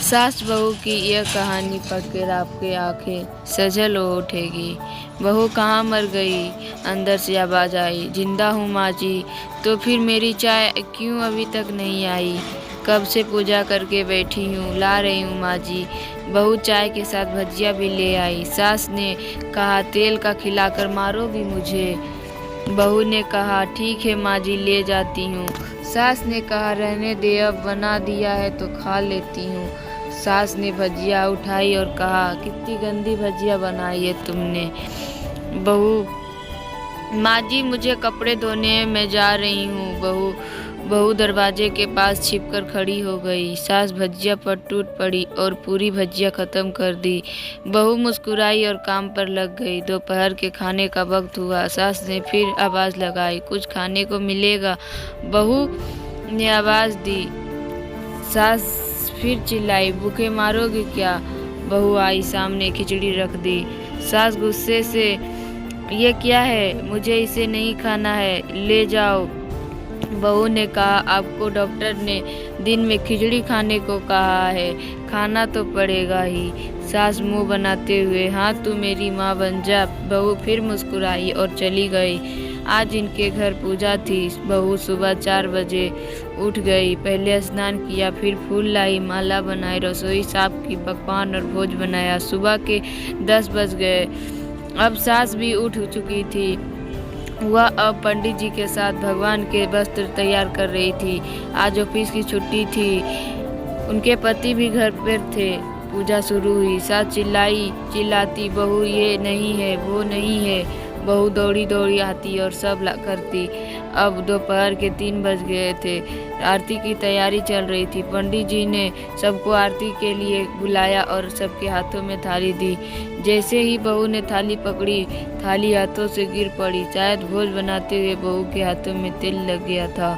सास बहू की यह कहानी पढ़कर आपके आंखें सजल हो उठेगी। बहू कहाँ मर गई? अंदर से आवाज आई। जिंदा हूँ माँ जी। तो फिर मेरी चाय क्यों अभी तक नहीं आई? कब से पूजा करके बैठी हूँ, ला रही हूँ माँ जी। बहू चाय के साथ भजिया भी ले आई। सास ने कहा तेल का खिलाकर मारोगी मुझे? बहू ने कहा ठीक है माँ जी, ले जाती हूँ। सास ने कहा रहने दे, अब बना दिया है तो खा लेती हूँ। सास ने भजिया उठाई और कहा कितनी गंदी भजिया बनाई है तुमने। बहू माँ जी मुझे कपड़े धोने हैं, मैं जा रही हूँ। बहू दरवाजे के पास छिपकर खड़ी हो गई। सास भजिया पर टूट पड़ी और पूरी भजिया खत्म कर दी। बहू मुस्कुराई और काम पर लग गई। दोपहर के खाने का वक्त हुआ। सास ने फिर आवाज लगाई, कुछ खाने को मिलेगा? बहू ने आवाज दी। सास फिर चिल्लाई, भूखे मारोगे क्या? बहू आई सामने, खिचड़ी रख दी। सास गुस्से से, ये क्या है? मुझे इसे नहीं खाना है, ले जाओ। बहू ने कहा आपको डॉक्टर ने दिन में खिचड़ी खाने को कहा है, खाना तो पड़ेगा ही। सास मुंह बनाते हुए, हाँ तू मेरी माँ बन जा। बहू फिर मुस्कुराई और चली गई। आज इनके घर पूजा थी। बहू सुबह 4 बजे उठ गई। पहले स्नान किया, फिर फूल लाई, माला बनाई, रसोई साफ की, पकवान और भोज बनाया। सुबह के 10 बज गए। अब सास भी उठ चुकी थी। वह अब पंडित जी के साथ भगवान के वस्त्र तैयार कर रही थी। आज ऑफिस की छुट्टी थी। उनके पति भी घर पर थे। पूजा शुरू हुई। सास चिल्लाती, बहू ये नहीं है, वो नहीं है। बहू दौड़ी दौड़ी आती और सब करती। अब दोपहर के 3 बज गए थे। आरती की तैयारी चल रही थी। पंडित जी ने सबको आरती के लिए बुलाया और सबके हाथों में थाली दी। जैसे ही बहू ने थाली पकड़ी, थाली हाथों से गिर पड़ी। शायद भोज बनाते हुए बहू के हाथों में तेल लग गया था,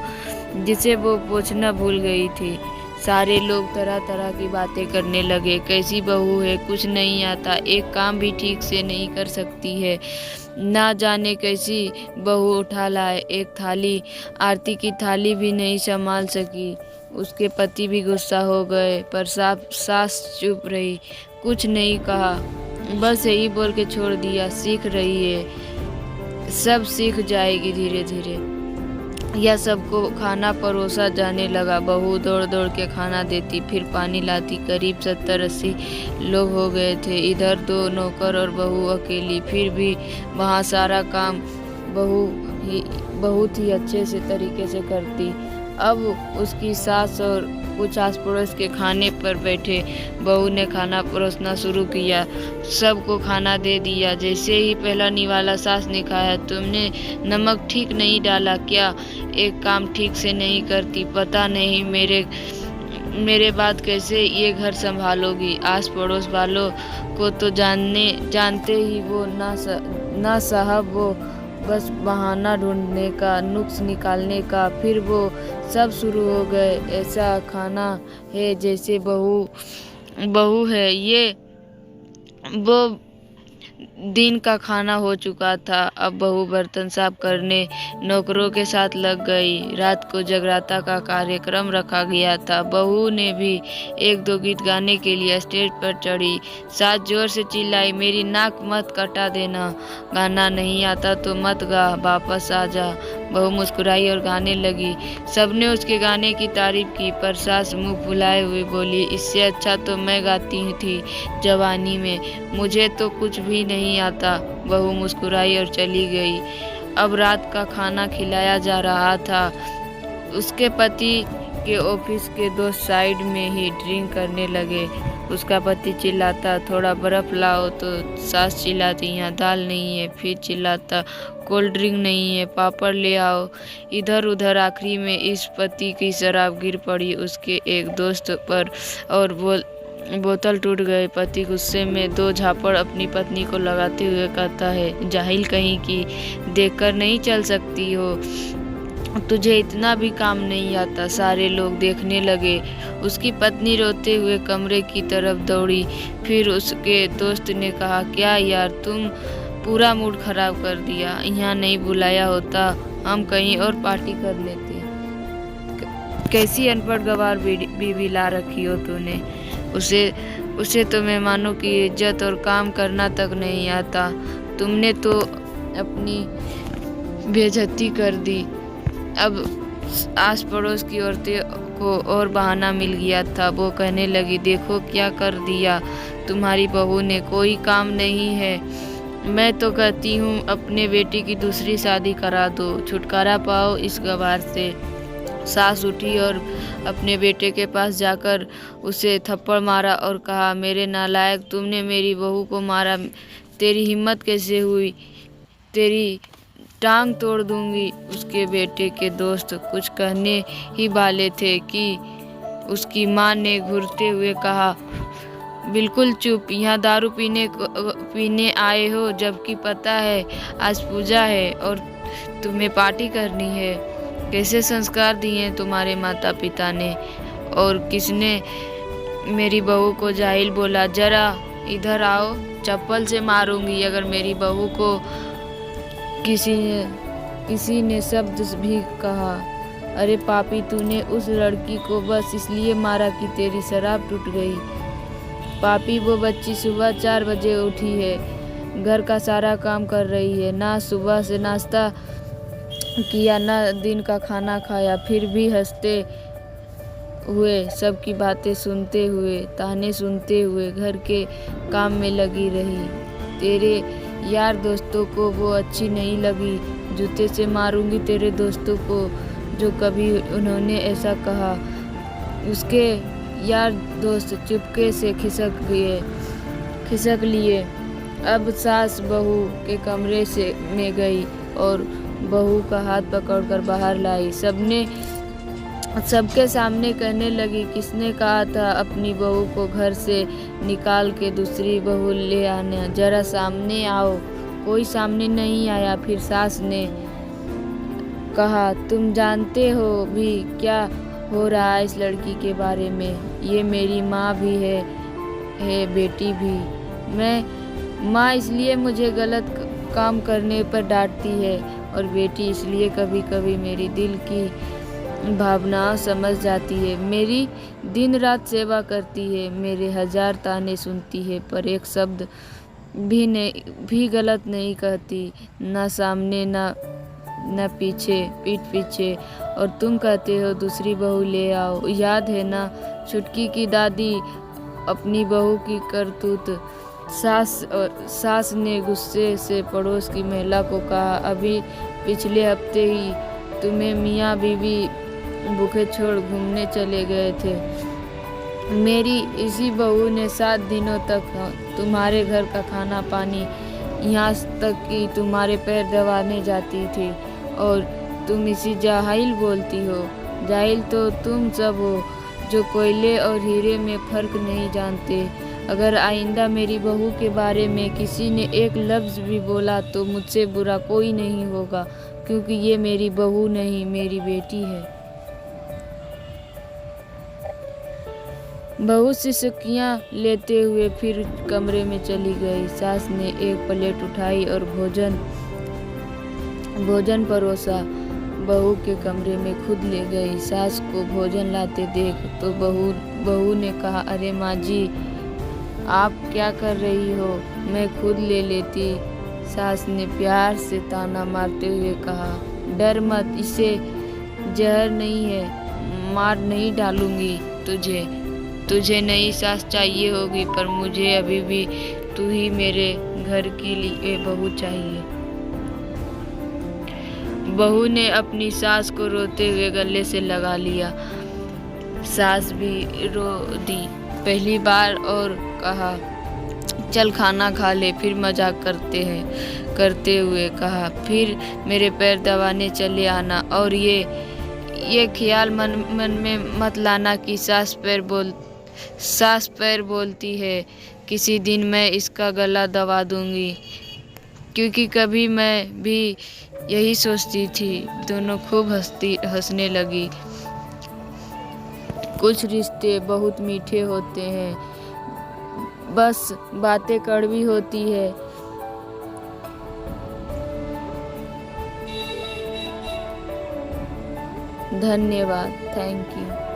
जिसे वो पोंछना भूल गई थी। सारे लोग तरह तरह की बातें करने लगे। कैसी बहू है, कुछ नहीं आता, एक काम भी ठीक से नहीं कर सकती है, ना जाने कैसी बहू उठा लाए। एक थाली आरती की थाली भी नहीं संभाल सकी। उसके पति भी गुस्सा हो गए, पर सास चुप रही, कुछ नहीं कहा, बस यही बोल के छोड़ दिया, सीख रही है, सब सीख जाएगी धीरे धीरे। यह सबको खाना परोसा जाने लगा। बहू दौड़ दौड़ के खाना देती, फिर पानी लाती। करीब 70-80 लोग हो गए थे। इधर 2 नौकर और बहू अकेली। फिर भी वहाँ सारा काम बहुत ही अच्छे से तरीके से करती। अब उसकी सास और कुछ आस पड़ोस के खाने पर बैठे। बहू ने खाना परोसना शुरू किया, सबको खाना दे दिया। जैसे ही पहला निवाला सास ने खाया, तुमने नमक ठीक नहीं डाला क्या? एक काम ठीक से नहीं करती, पता नहीं मेरे बाद कैसे ये घर संभालोगी? आस पड़ोस वालों को तो जानते ही वो ना साहब, वो बस बहाना ढूंढने का, नुक्स निकालने का। फिर वो सब शुरू हो गए। ऐसा खाना है जैसे बहू है ये। वो दिन का खाना हो चुका था। अब बहू बर्तन साफ करने नौकरों के साथ लग गई। रात को जगराता का कार्यक्रम रखा गया था। बहू ने भी 1-2 गीत गाने के लिए स्टेज पर चढ़ी। सास जोर से चिल्लाई, मेरी नाक मत कटा देना, गाना नहीं आता तो मत गा, वापस आ जा। बहू मुस्कुराई और गाने लगी। सबने उसके गाने की तारीफ की, पर सास मुंह फुलाए हुए बोली, इससे अच्छा तो मैं गाती थी जवानी में, मुझे तो कुछ भी नहीं आता। बहू मुस्कुराई और चली गई। अब रात का खाना खिलाया जा रहा था। उसके पति के ऑफिस के दोस्त साइड में ही ड्रिंक करने लगे। उसका पति चिल्लाता, थोड़ा बर्फ लाओ, तो सास चिल्लाती, यहाँ दाल नहीं है। फिर चिल्लाता, कोल्ड ड्रिंक नहीं है, पापड़ ले आओ। इधर उधर आखिरी में इस पति की शराब गिर पड़ी उसके एक दोस्त पर और बोतल टूट गए। पति गुस्से में 2 झापड़ अपनी पत्नी को लगाते हुए कहता है, जाहिल कहीं की, देखकर नहीं चल सकती हो, तुझे इतना भी काम नहीं आता। सारे लोग देखने लगे। उसकी पत्नी रोते हुए कमरे की तरफ दौड़ी। फिर उसके दोस्त ने कहा, क्या यार, तुम पूरा मूड खराब कर दिया, यहाँ नहीं बुलाया होता, हम कहीं और पार्टी कर लेते। कैसी अनपढ़ गवार बीवी ला रखी हो तूने। उसे उसे तो मेहमानों की इज्जत और काम करना तक नहीं आता। तुमने तो अपनी बेइज्जती कर दी। अब आस पड़ोस की औरतें को और बहाना मिल गया था। वो कहने लगी, देखो क्या कर दिया तुम्हारी बहू ने, कोई काम नहीं है। मैं तो कहती हूँ अपने बेटी की दूसरी शादी करा दो, छुटकारा पाओ इस गवार से। सास उठी और अपने बेटे के पास जाकर उसे थप्पड़ मारा और कहा, मेरे नालायक, तुमने मेरी बहू को मारा। तेरी हिम्मत कैसे हुई? तेरी टांग तोड़ दूंगी। उसके बेटे के दोस्त कुछ कहने ही वाले थे कि उसकी माँ ने घूरते हुए कहा, बिल्कुल चुप, यहाँ दारू पीने आए हो, जबकि पता है आज पूजा है और तुम्हें पार्टी करनी है। कैसे संस्कार दिए तुम्हारे माता पिता ने? और किसने मेरी बहू को जाहिल बोला? जरा इधर आओ, चप्पल से मारूंगी अगर मेरी बहू को किसी ने शब्द भी कहा। अरे पापी, तूने उस लड़की को बस इसलिए मारा कि तेरी शराब टूट गई। पापी, वो बच्ची सुबह 4 बजे उठी है, घर का सारा काम कर रही है, ना सुबह से नाश्ता किया ना दिन का खाना खाया, फिर भी हंसते हुए, सबकी बातें सुनते हुए, ताने सुनते हुए घर के काम में लगी रही। तेरे यार दोस्तों को वो अच्छी नहीं लगी। जूते से मारूंगी तेरे दोस्तों को जो कभी उन्होंने ऐसा कहा। उसके यार दोस्त चुपके से खिसक लिए। अब सास बहू के कमरे में गई और बहू का हाथ पकड़कर बाहर लाई। सबके सामने कहने लगी, किसने कहा था अपनी बहू को घर से निकाल के दूसरी बहू ले आना? जरा सामने आओ। कोई सामने नहीं आया। फिर सास ने कहा, तुम जानते हो भी क्या हो रहा है इस लड़की के बारे में? ये मेरी माँ भी है बेटी भी। माँ इसलिए मुझे गलत काम करने पर डांटती है और बेटी इसलिए कभी कभी मेरी दिल की भावनाएं समझ जाती है। मेरी दिन रात सेवा करती है, मेरे 1000 ताने सुनती है, पर एक शब्द भी गलत नहीं कहती, ना सामने ना पीछे, पीठ पीछे। और तुम कहते हो दूसरी बहू ले आओ। याद है ना छुटकी की दादी अपनी बहू की करतूत? सास ने गुस्से से पड़ोस की महिला को कहा, अभी पिछले हफ्ते ही तुम्हें मियाँ बीवी भूखे छोड़ घूमने चले गए थे। मेरी इसी बहू ने 7 दिनों तक तुम्हारे घर का खाना पानी, यहाँ तक कि तुम्हारे पैर दबाने जाती थी, और तुम इसी जाहिल बोलती हो। जाहिल तो तुम सब हो जो कोयले और हीरे में फर्क नहीं जानते। अगर आइंदा मेरी बहू के बारे में किसी ने एक लफ्ज़ भी बोला तो मुझसे बुरा कोई नहीं होगा, क्योंकि ये मेरी बहू नहीं, मेरी बेटी है। बहू सिसकियाँ लेते हुए फिर कमरे में चली गई। सास ने एक प्लेट उठाई और भोजन परोसा। बहू के कमरे में खुद ले गई। सास को भोजन लाते देख तो बहू ने कहा, अरे माँ जी, आप क्या कर रही हो? मैं खुद ले लेती। सास ने प्यार से ताना मारते हुए कहा, डर मत, इसे जहर नहीं है, मार नहीं डालूंगी तुझे नई सास चाहिए होगी, पर मुझे अभी भी तू ही मेरे घर के लिए बहू चाहिए। बहू ने अपनी सास को रोते हुए गले से लगा लिया। सास भी रो दी पहली बार और कहा, चल खाना खा ले, फिर मजाक करते हुए कहा, फिर मेरे पैर दबाने चले आना, और ये ख्याल मन में मत लाना कि सास पैर बोलती है, किसी दिन मैं इसका गला दबा दूंगी, क्योंकि कभी मैं भी यही सोचती थी। दोनों खूब हंसने लगी। कुछ रिश्ते बहुत मीठे होते हैं, बस बातें कड़वी होती है। धन्यवाद, थैंक यू।